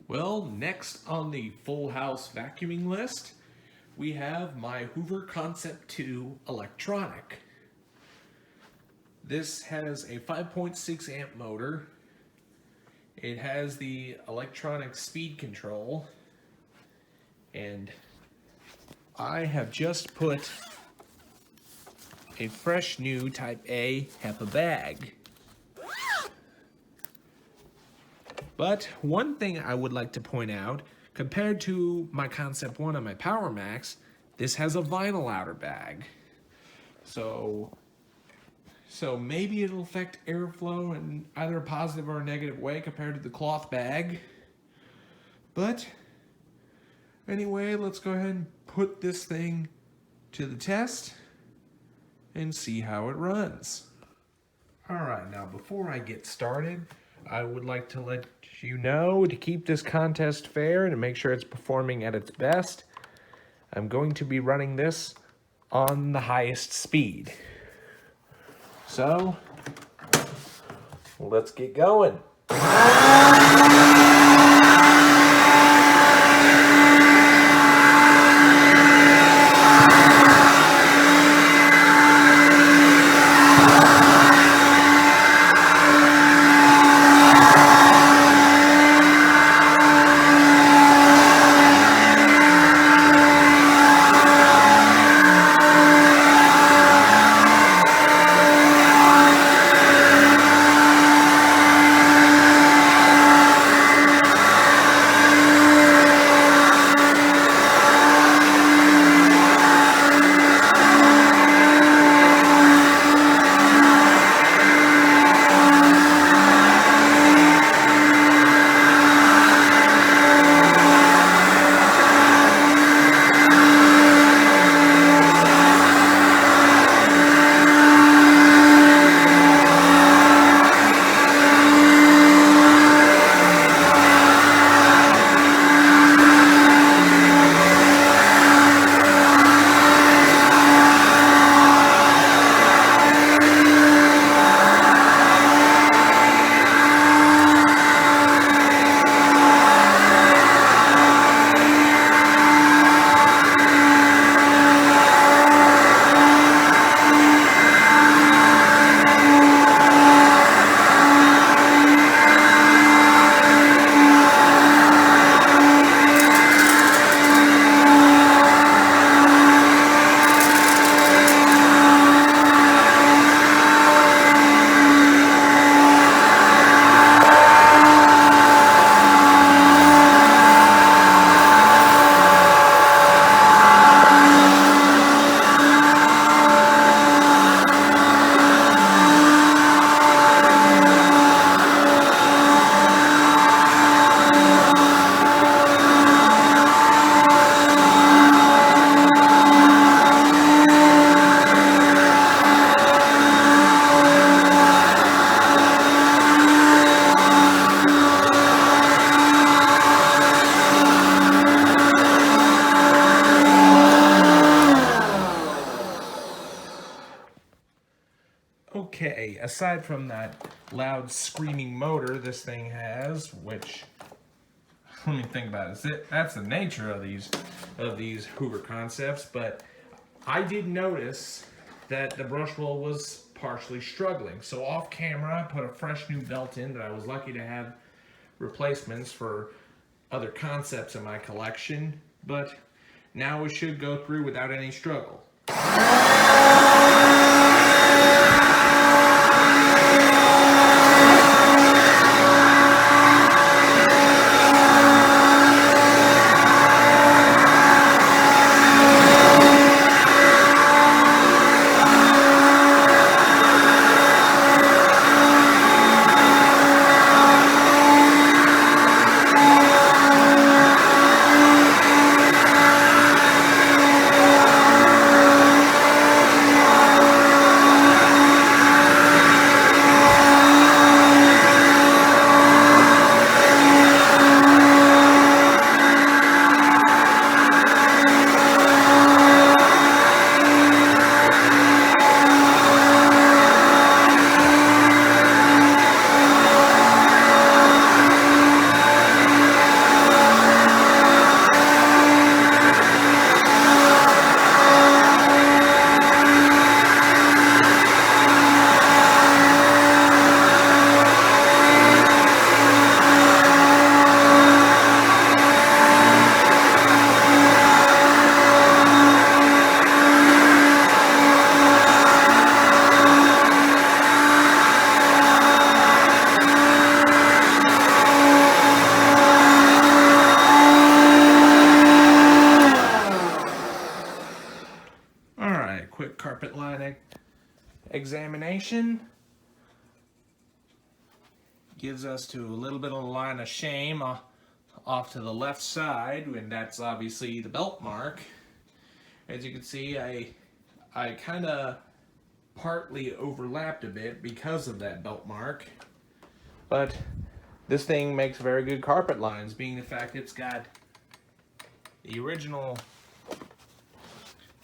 Well, next on the full house vacuuming list, we have my Hoover Concept 2 electronic. This has a 5.6 amp motor. It has the electronic speed control, and I have just put a fresh new Type A HEPA bag. But one thing I would like to point out, compared to my Concept 1 on my Power Max, this has a vinyl outer bag. So maybe it'll affect airflow in either a positive or a negative way compared to the cloth bag. But anyway, let's go ahead and put this thing to the test and see how it runs. Alright, now before I get started, I would like to let you know, to keep this contest fair and to make sure it's performing at its best, I'm going to be running this on the highest speed. So, let's get going. Okay, aside from that loud screaming motor this thing has, which, let me think about it, that's the nature of these Hoover Concepts, but I did notice that the Brushroll was partially struggling. So off camera, I put a fresh new belt in that I was lucky to have replacements for other Concepts in my collection, but now it should go through without any struggle. information. Gives us to a little bit of a line of shame off to the left side, and that's obviously the belt mark. As you can see, I kind of partly overlapped a bit because of that belt mark, but this thing makes very good carpet lines, being the fact it's got the original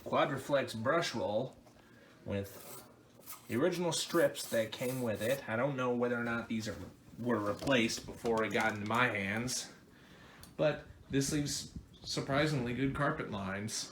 Quadriflex brush roll with the original strips that came with it. I don't know whether or not these were replaced before it got into my hands, but this leaves surprisingly good carpet lines.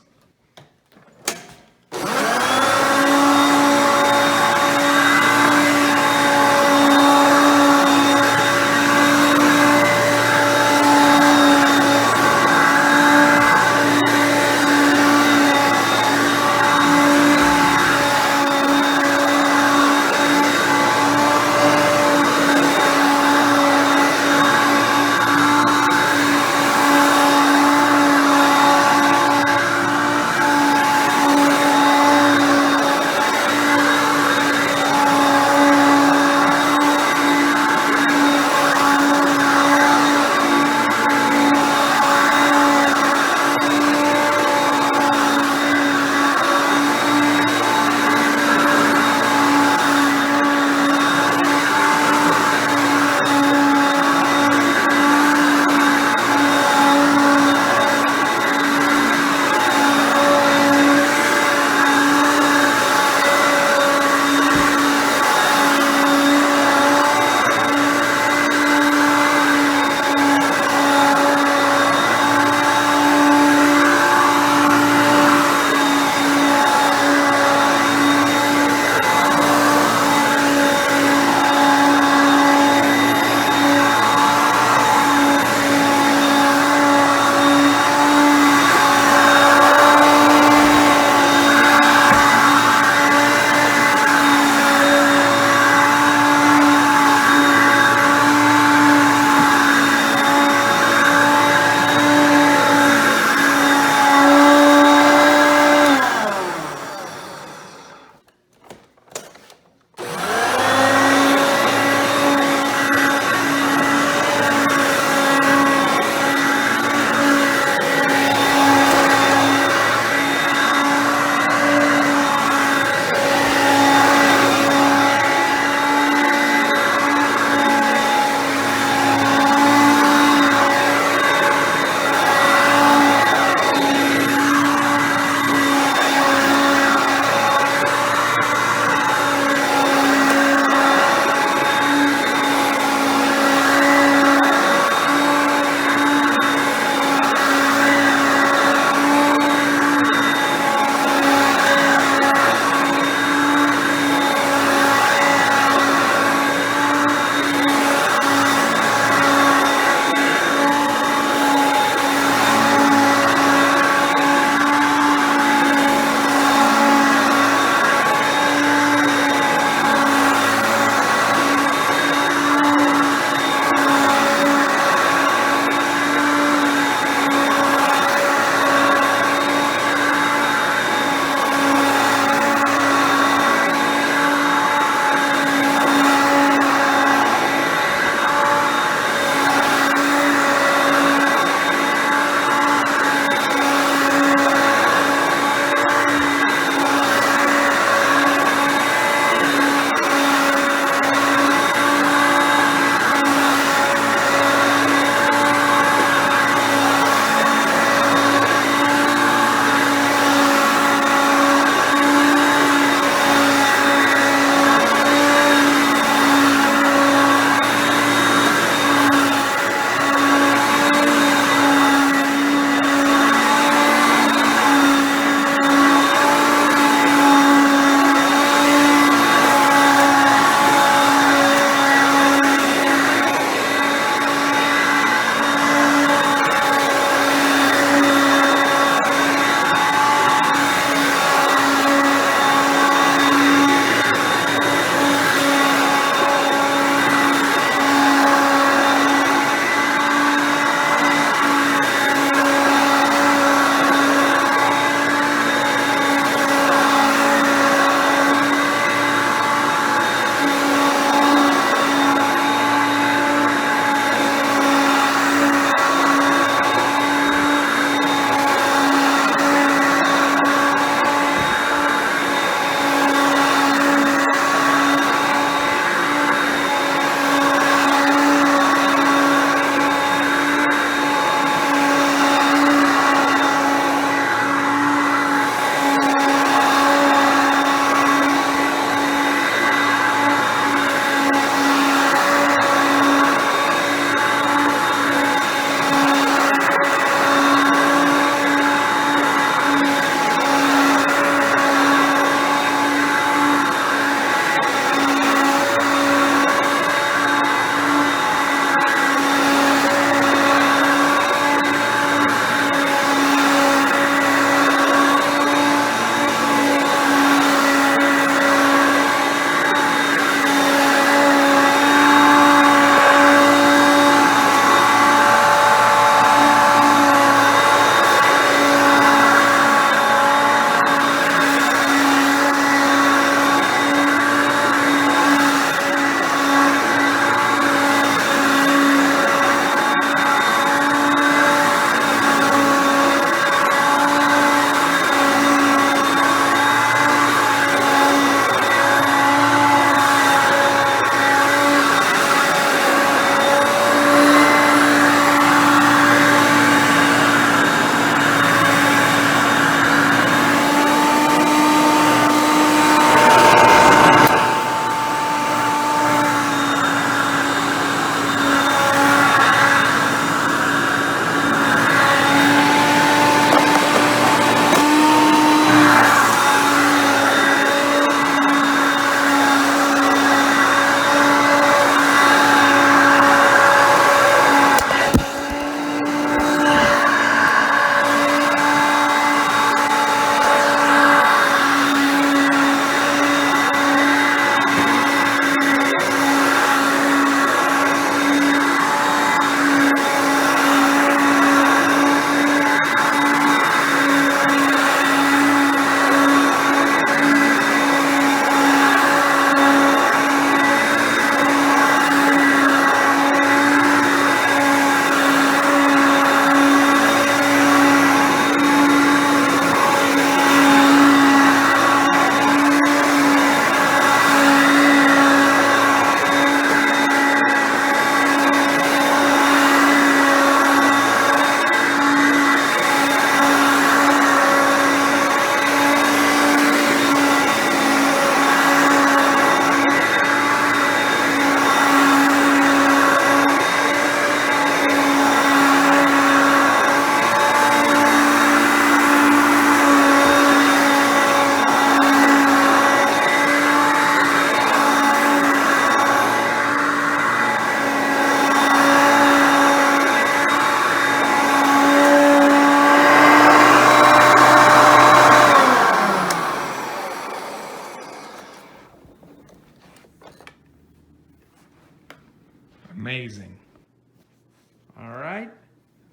All right,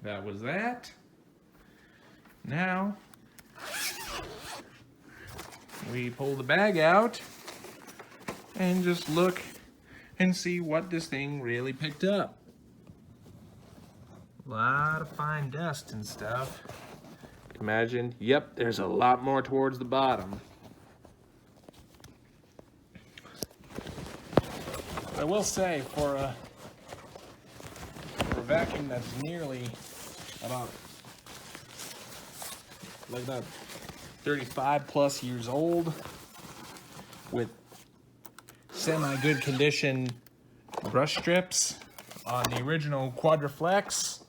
that was that. Now, we pull the bag out and just look and see what this thing really picked up. A lot of fine dust and stuff. Imagine, yep, there's a lot more towards the bottom. I will say, for a vacuum that's nearly about 35 plus years old, with semi-good condition brush strips on the original Quadraflex,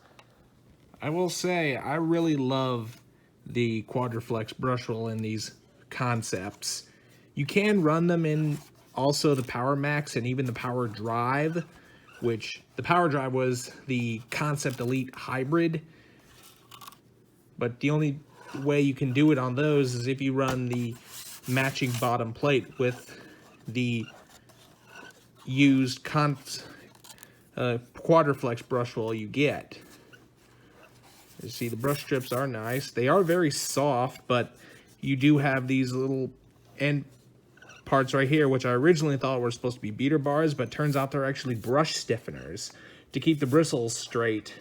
I will say I really love the Quadraflex brush roll in these concepts. You can run them in also the Power Max and even the Power Drive, which the Power Drive was the Concept Elite Hybrid, but the only way you can do it on those is if you run the matching bottom plate with the used Quadraflex brush roll you get. You see, the brush strips are nice. They are very soft, but you do have these little end parts right here, which I originally thought were supposed to be beater bars, but turns out they're actually brush stiffeners to keep the bristles straight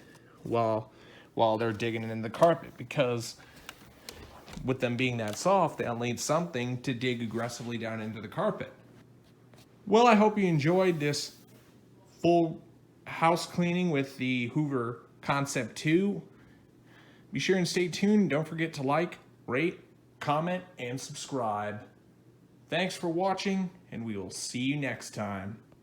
while they're digging in the carpet, because with them being that soft, they'll need something to dig aggressively down into the carpet. Well, I hope you enjoyed this full house cleaning with the Hoover Concept 2. Be sure and stay tuned. Don't forget to like, rate, comment, and subscribe. Thanks for watching, and we will see you next time.